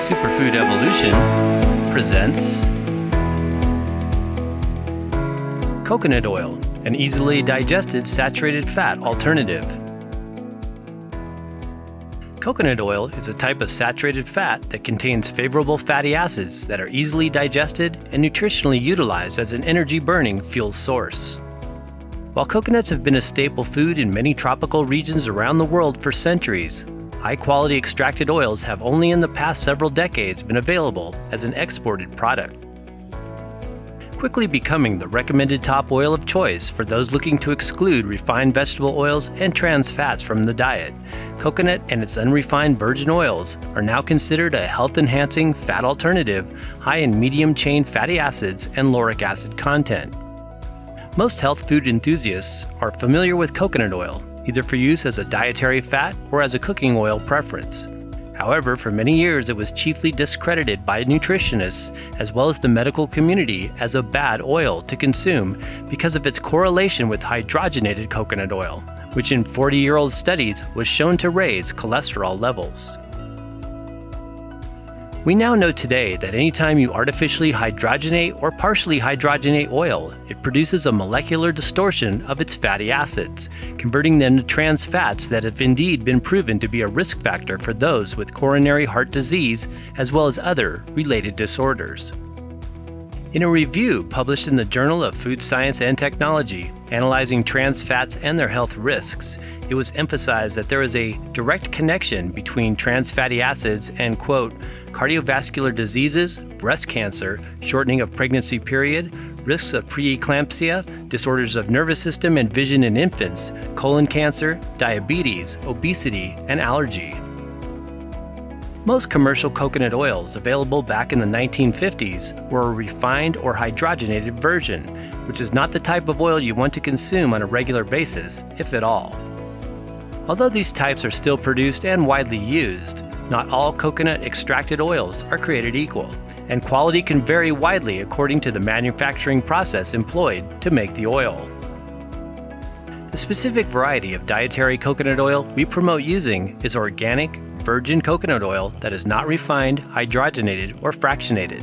Superfood Evolution presents coconut oil, an easily digested saturated fat alternative. Coconut oil is a type of saturated fat that contains favorable fatty acids that are easily digested and nutritionally utilized as an energy-burning fuel source. While coconuts have been a staple food in many tropical regions around the world for centuries, high-quality extracted oils have only in the past several decades been available as an exported product. Quickly becoming the recommended top oil of choice for those looking to exclude refined vegetable oils and trans fats from the diet, coconut and its unrefined virgin oils are now considered a health-enhancing fat alternative high in medium-chain fatty acids and lauric acid content. Most health food enthusiasts are familiar with coconut oil, either for use as a dietary fat or as a cooking oil preference. However, for many years it was chiefly discredited by nutritionists as well as the medical community as a bad oil to consume because of its correlation with hydrogenated coconut oil, which in 40-year-old studies was shown to raise cholesterol levels. We now know today that anytime you artificially hydrogenate or partially hydrogenate oil, it produces a molecular distortion of its fatty acids, converting them to trans fats that have indeed been proven to be a risk factor for those with coronary heart disease as well as other related disorders. In a review published in the Journal of Food Science and Technology, analyzing trans fats and their health risks, it was emphasized that there is a direct connection between trans fatty acids and, quote, cardiovascular diseases, breast cancer, shortening of pregnancy period, risks of preeclampsia, disorders of nervous system and vision in infants, colon cancer, diabetes, obesity, and allergy. Most commercial coconut oils available back in the 1950s were a refined or hydrogenated version, which is not the type of oil you want to consume on a regular basis, if at all. Although these types are still produced and widely used, not all coconut extracted oils are created equal, and quality can vary widely according to the manufacturing process employed to make the oil. The specific variety of dietary coconut oil we promote using is organic, virgin coconut oil that is not refined, hydrogenated, or fractionated.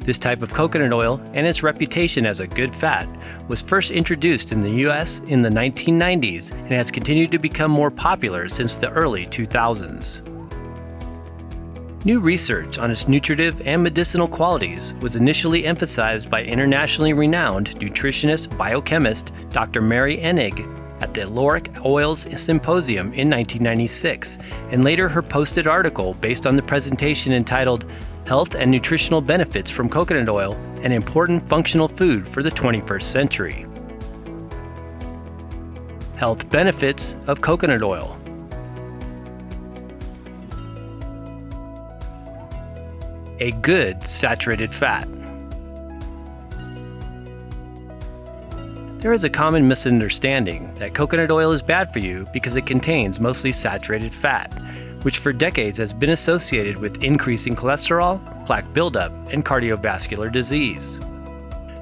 This type of coconut oil and its reputation as a good fat was first introduced in the U.S. in the 1990s and has continued to become more popular since the early 2000s. New research on its nutritive and medicinal qualities was initially emphasized by internationally renowned nutritionist biochemist Dr. Mary Enig at the Lauric Oils Symposium in 1996, and later her posted article based on the presentation entitled Health and Nutritional Benefits from Coconut Oil, an Important Functional Food for the 21st Century. Health benefits of coconut oil. A good saturated fat. There is a common misunderstanding that coconut oil is bad for you because it contains mostly saturated fat, which for decades has been associated with increasing cholesterol, plaque buildup, and cardiovascular disease.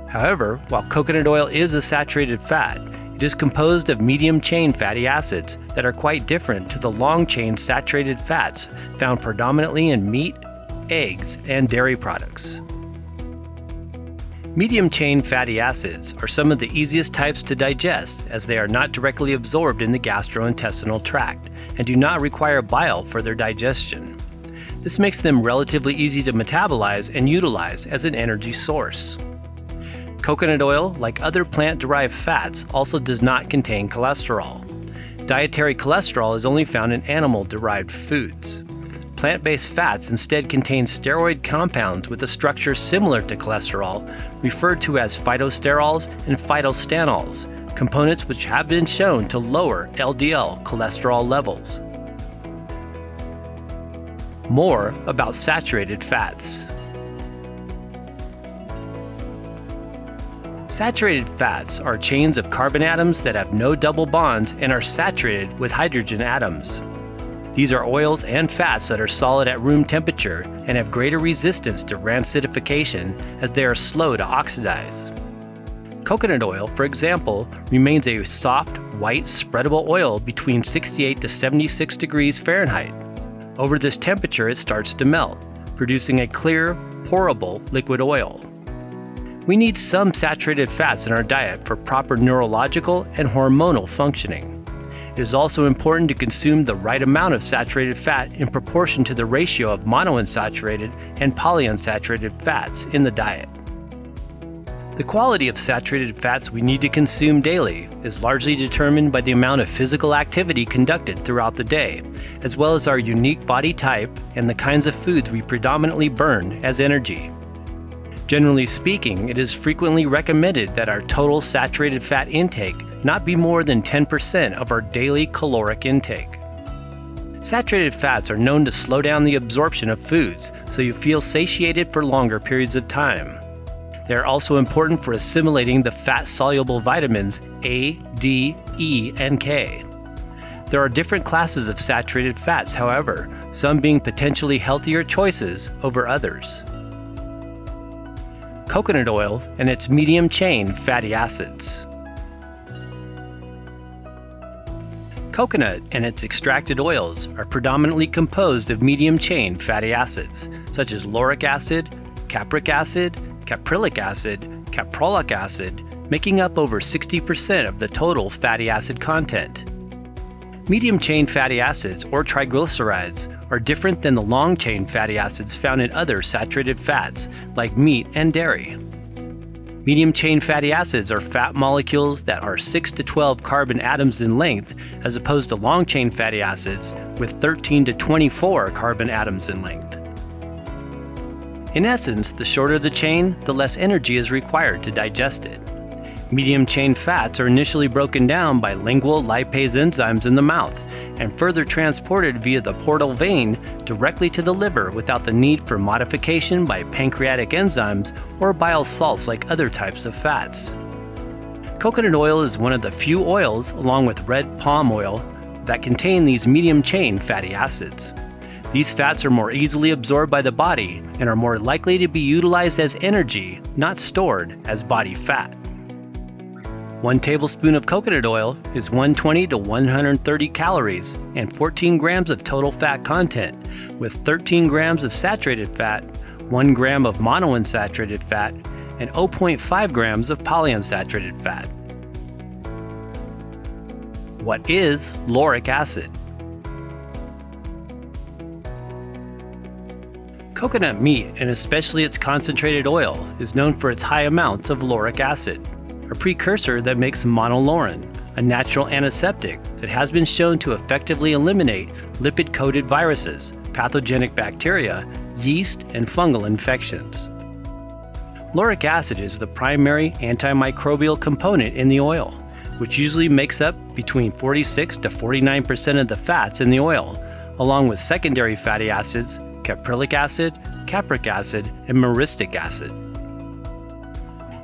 However, while coconut oil is a saturated fat, it is composed of medium-chain fatty acids that are quite different to the long-chain saturated fats found predominantly in meat, eggs, and dairy products. Medium-chain fatty acids are some of the easiest types to digest as they are not directly absorbed in the gastrointestinal tract and do not require bile for their digestion. This makes them relatively easy to metabolize and utilize as an energy source. Coconut oil, like other plant-derived fats, also does not contain cholesterol. Dietary cholesterol is only found in animal-derived foods. Plant-based fats instead contain steroid compounds with a structure similar to cholesterol, referred to as phytosterols and phytostanols, components which have been shown to lower LDL cholesterol levels. More about saturated fats. Saturated fats are chains of carbon atoms that have no double bonds and are saturated with hydrogen atoms. These are oils and fats that are solid at room temperature and have greater resistance to rancidification as they are slow to oxidize. Coconut oil, for example, remains a soft, white, spreadable oil between 68 to 76 degrees Fahrenheit. Over this temperature, it starts to melt, producing a clear, pourable liquid oil. We need some saturated fats in our diet for proper neurological and hormonal functioning. It is also important to consume the right amount of saturated fat in proportion to the ratio of monounsaturated and polyunsaturated fats in the diet. The quality of saturated fats we need to consume daily is largely determined by the amount of physical activity conducted throughout the day, as well as our unique body type and the kinds of foods we predominantly burn as energy. Generally speaking, it is frequently recommended that our total saturated fat intake not be more than 10% of our daily caloric intake. Saturated fats are known to slow down the absorption of foods, so you feel satiated for longer periods of time. They are also important for assimilating the fat-soluble vitamins A, D, E, and K. There are different classes of saturated fats, however, some being potentially healthier choices over others. Coconut oil and its medium-chain fatty acids. Coconut and its extracted oils are predominantly composed of medium-chain fatty acids, such as lauric acid, capric acid, caprylic acid, caprolic acid, making up over 60% of the total fatty acid content. Medium-chain fatty acids, or triglycerides, are different than the long-chain fatty acids found in other saturated fats, like meat and dairy. Medium-chain fatty acids are fat molecules that are 6 to 12 carbon atoms in length, as opposed to long-chain fatty acids with 13 to 24 carbon atoms in length. In essence, the shorter the chain, the less energy is required to digest it. Medium-chain fats are initially broken down by lingual lipase enzymes in the mouth and further transported via the portal vein directly to the liver without the need for modification by pancreatic enzymes or bile salts like other types of fats. Coconut oil is one of the few oils, along with red palm oil, that contain these medium-chain fatty acids. These fats are more easily absorbed by the body and are more likely to be utilized as energy, not stored as body fat. 1 tablespoon of coconut oil is 120 to 130 calories and 14 grams of total fat content, with 13 grams of saturated fat, 1 gram of monounsaturated fat, and 0.5 grams of polyunsaturated fat. What is lauric acid? Coconut meat, and especially its concentrated oil, is known for its high amounts of lauric acid, a precursor that makes monolaurin, a natural antiseptic that has been shown to effectively eliminate lipid-coated viruses, pathogenic bacteria, yeast, and fungal infections. Lauric acid is the primary antimicrobial component in the oil, which usually makes up between 46 to 49% of the fats in the oil, along with secondary fatty acids, caprylic acid, capric acid, and myristic acid.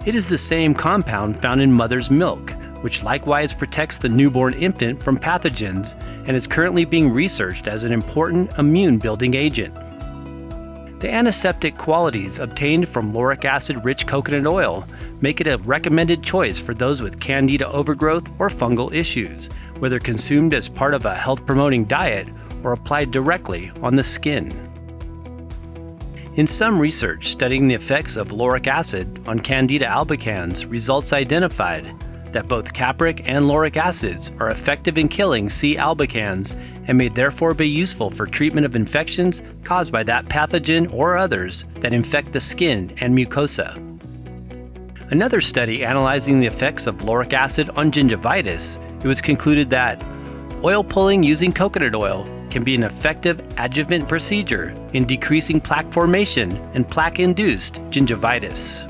It is the same compound found in mother's milk, which likewise protects the newborn infant from pathogens and is currently being researched as an important immune-building agent. The antiseptic qualities obtained from lauric acid-rich coconut oil make it a recommended choice for those with candida overgrowth or fungal issues, whether consumed as part of a health-promoting diet or applied directly on the skin. In some research studying the effects of lauric acid on Candida albicans, results identified that both capric and lauric acids are effective in killing C. albicans and may therefore be useful for treatment of infections caused by that pathogen or others that infect the skin and mucosa. Another study analyzing the effects of lauric acid on gingivitis, it was concluded that oil pulling using coconut oil can be an effective adjuvant procedure in decreasing plaque formation and plaque-induced gingivitis.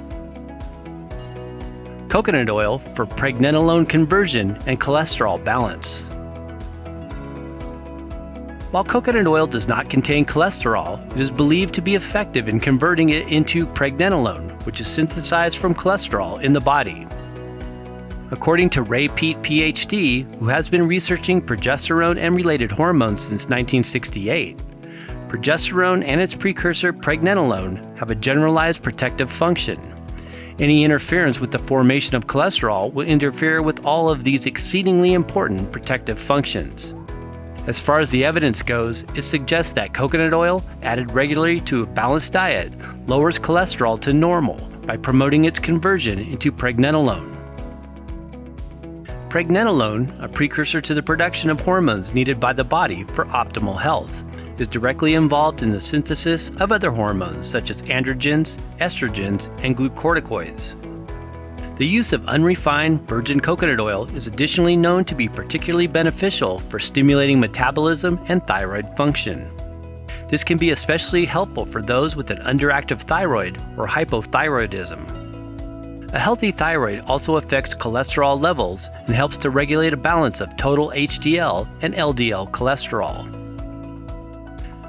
Coconut oil for pregnenolone conversion and cholesterol balance. While coconut oil does not contain cholesterol, it is believed to be effective in converting it into pregnenolone, which is synthesized from cholesterol in the body. According to Ray Peat, PhD, who has been researching progesterone and related hormones since 1968, progesterone and its precursor pregnenolone have a generalized protective function. Any interference with the formation of cholesterol will interfere with all of these exceedingly important protective functions. As far as the evidence goes, it suggests that coconut oil, added regularly to a balanced diet, lowers cholesterol to normal by promoting its conversion into pregnenolone. Pregnenolone, a precursor to the production of hormones needed by the body for optimal health, is directly involved in the synthesis of other hormones such as androgens, estrogens, and glucocorticoids. The use of unrefined virgin coconut oil is additionally known to be particularly beneficial for stimulating metabolism and thyroid function. This can be especially helpful for those with an underactive thyroid or hypothyroidism. A healthy thyroid also affects cholesterol levels and helps to regulate a balance of total HDL and LDL cholesterol.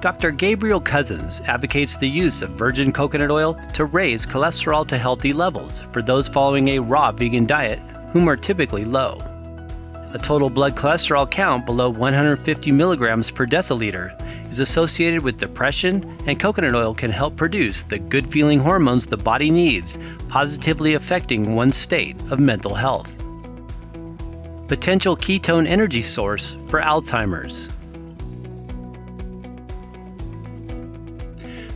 Dr. Gabriel Cousens advocates the use of virgin coconut oil to raise cholesterol to healthy levels for those following a raw vegan diet whom are typically low. A total blood cholesterol count below 150 milligrams per deciliter is associated with depression, and coconut oil can help produce the good-feeling hormones the body needs, positively affecting one's state of mental health. Potential ketone energy source for Alzheimer's.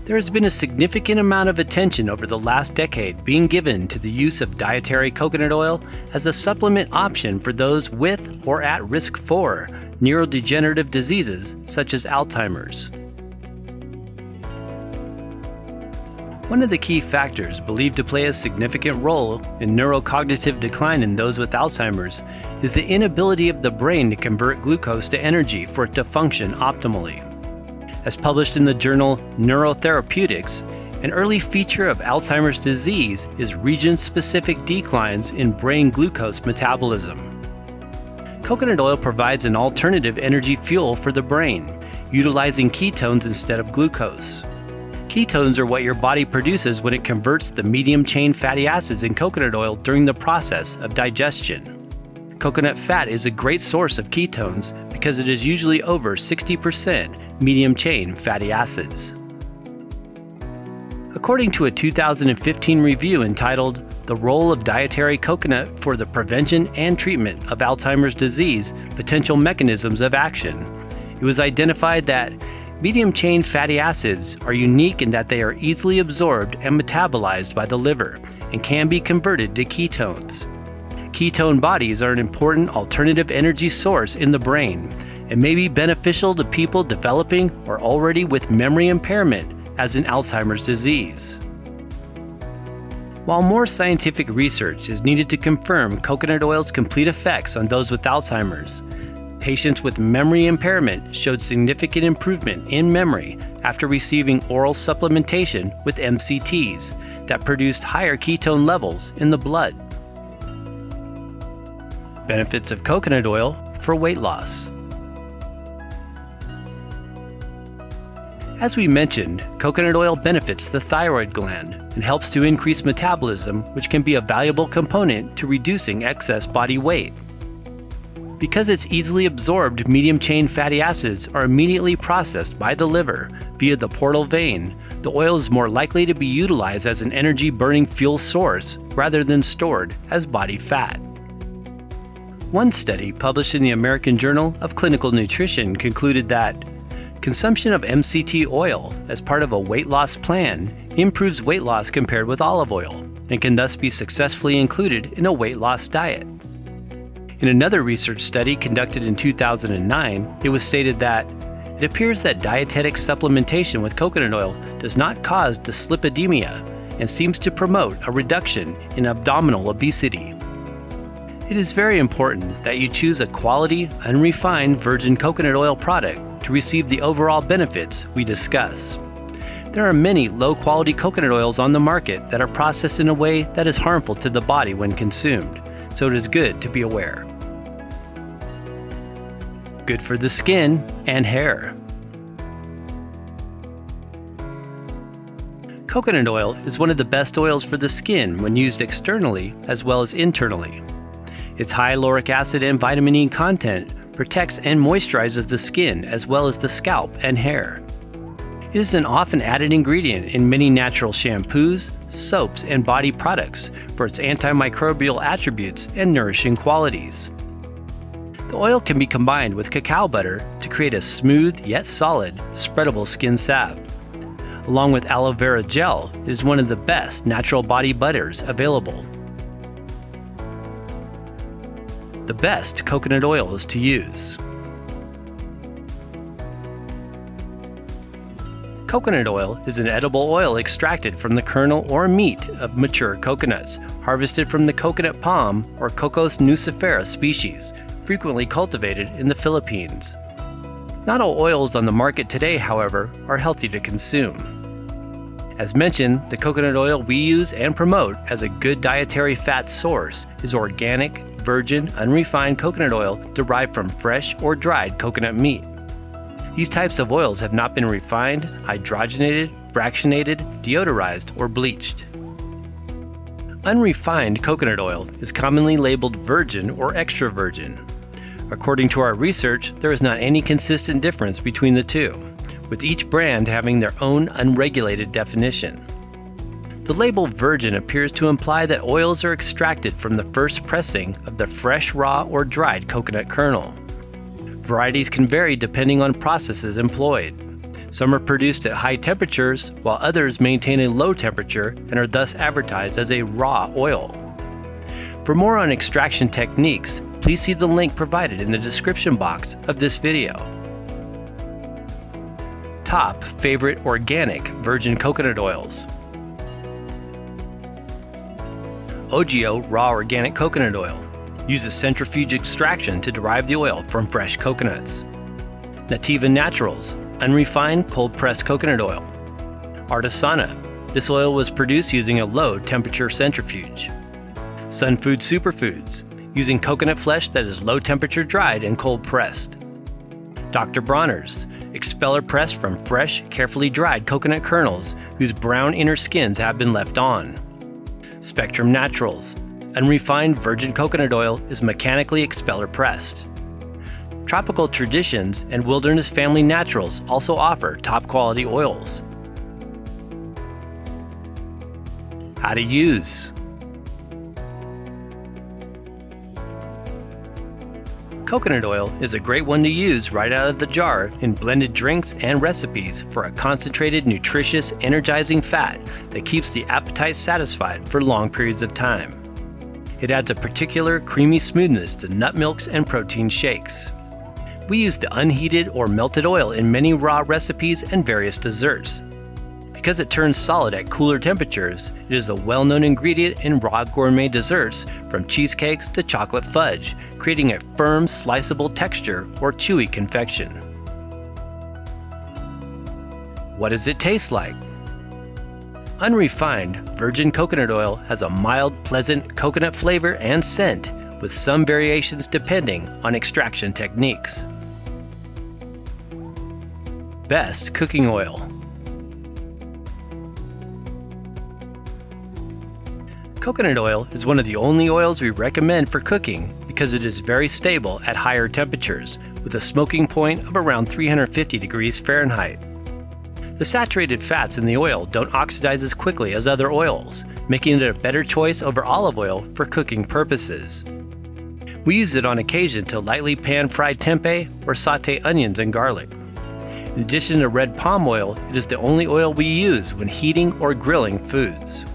There has been a significant amount of attention over the last decade being given to the use of dietary coconut oil as a supplement option for those with or at risk for neurodegenerative diseases such as Alzheimer's. One of the key factors believed to play a significant role in neurocognitive decline in those with Alzheimer's is the inability of the brain to convert glucose to energy for it to function optimally. As published in the journal Neurotherapeutics, an early feature of Alzheimer's disease is region-specific declines in brain glucose metabolism. Coconut oil provides an alternative energy fuel for the brain, utilizing ketones instead of glucose. Ketones are what your body produces when it converts the medium-chain fatty acids in coconut oil during the process of digestion. Coconut fat is a great source of ketones because it is usually over 60% medium-chain fatty acids. According to a 2015 review entitled "The Role of Dietary Coconut for the Prevention and Treatment of Alzheimer's Disease: Potential Mechanisms of Action," it was identified that medium-chain fatty acids are unique in that they are easily absorbed and metabolized by the liver and can be converted to ketones. Ketone bodies are an important alternative energy source in the brain and may be beneficial to people developing or already with memory impairment, as in Alzheimer's disease. While more scientific research is needed to confirm coconut oil's complete effects on those with Alzheimer's, patients with memory impairment showed significant improvement in memory after receiving oral supplementation with MCTs that produced higher ketone levels in the blood. Benefits of coconut oil for weight loss. As we mentioned, coconut oil benefits the thyroid gland and helps to increase metabolism, which can be a valuable component to reducing excess body weight. Because its easily absorbed medium-chain fatty acids are immediately processed by the liver via the portal vein, the oil is more likely to be utilized as an energy-burning fuel source rather than stored as body fat. One study published in the American Journal of Clinical Nutrition concluded that consumption of MCT oil as part of a weight loss plan improves weight loss compared with olive oil and can thus be successfully included in a weight loss diet. In another research study conducted in 2009, it was stated that it appears that dietetic supplementation with coconut oil does not cause dyslipidemia and seems to promote a reduction in abdominal obesity. It is very important that you choose a quality, unrefined virgin coconut oil product to receive the overall benefits we discuss. There are many low-quality coconut oils on the market that are processed in a way that is harmful to the body when consumed, so it is good to be aware. Good for the skin and hair. Coconut oil is one of the best oils for the skin when used externally as well as internally. Its high lauric acid and vitamin E content protects and moisturizes the skin as well as the scalp and hair. It is an often added ingredient in many natural shampoos, soaps, and body products for its antimicrobial attributes and nourishing qualities. The oil can be combined with cacao butter to create a smooth yet solid, spreadable skin salve. Along with aloe vera gel, it is one of the best natural body butters available. The best coconut oils to use. Coconut oil is an edible oil extracted from the kernel or meat of mature coconuts, harvested from the coconut palm or Cocos nucifera species, frequently cultivated in the Philippines. Not all oils on the market today, however, are healthy to consume. As mentioned, the coconut oil we use and promote as a good dietary fat source is organic, virgin, unrefined coconut oil derived from fresh or dried coconut meat. These types of oils have not been refined, hydrogenated, fractionated, deodorized, or bleached. Unrefined coconut oil is commonly labeled virgin or extra virgin. According to our research, there is not any consistent difference between the two, with each brand having their own unregulated definition. The label virgin appears to imply that oils are extracted from the first pressing of the fresh, raw, or dried coconut kernel. Varieties can vary depending on processes employed. Some are produced at high temperatures, while others maintain a low temperature and are thus advertised as a raw oil. For more on extraction techniques, please see the link provided in the description box of this video. Top favorite organic virgin coconut oils. Ogio raw organic coconut oil. Uses centrifuge extraction to derive the oil from fresh coconuts. Nativa Naturals, unrefined cold-pressed coconut oil. Artisana, this oil was produced using a low-temperature centrifuge. Sunfood Superfoods, using coconut flesh that is low-temperature dried and cold-pressed. Dr. Bronner's, expeller pressed from fresh, carefully dried coconut kernels whose brown inner skins have been left on. Spectrum Naturals, unrefined virgin coconut oil is mechanically expeller pressed. Tropical Traditions and Wilderness Family Naturals also offer top quality oils. How to use. Coconut oil is a great one to use right out of the jar in blended drinks and recipes for a concentrated, nutritious, energizing fat that keeps the appetite satisfied for long periods of time. It adds a particular creamy smoothness to nut milks and protein shakes. We use the unheated or melted oil in many raw recipes and various desserts. Because it turns solid at cooler temperatures, it is a well-known ingredient in raw gourmet desserts from cheesecakes to chocolate fudge, creating a firm, sliceable texture or chewy confection. What does it taste like? Unrefined virgin coconut oil has a mild, pleasant coconut flavor and scent, with some variations depending on extraction techniques. Best cooking oil. Coconut oil is one of the only oils we recommend for cooking because it is very stable at higher temperatures, with a smoking point of around 350 degrees Fahrenheit. The saturated fats in the oil don't oxidize as quickly as other oils, making it a better choice over olive oil for cooking purposes. We use it on occasion to lightly pan-fry tempeh or saute onions and garlic. In addition to red palm oil, it is the only oil we use when heating or grilling foods.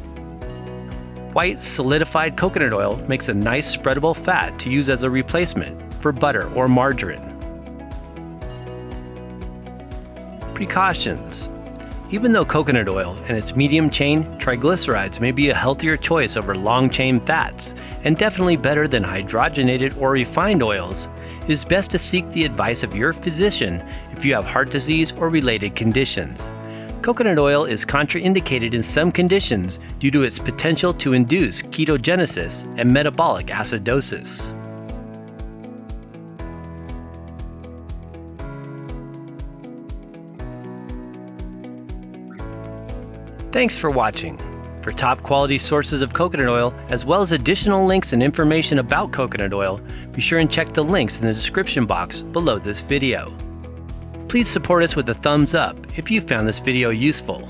White solidified coconut oil makes a nice spreadable fat to use as a replacement for butter or margarine. Precautions. Even though coconut oil and its medium-chain triglycerides may be a healthier choice over long-chain fats, and definitely better than hydrogenated or refined oils, it is best to seek the advice of your physician if you have heart disease or related conditions. Coconut oil is contraindicated in some conditions due to its potential to induce ketogenesis and metabolic acidosis. Thanks for watching. For top quality sources of coconut oil, as well as additional links and information about coconut oil, be sure and check the links in the description box below this video. Please support us with a thumbs up if you found this video useful.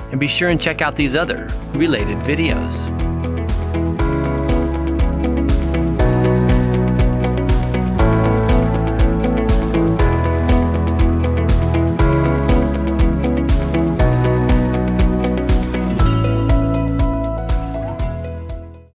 And be sure and check out these other related videos.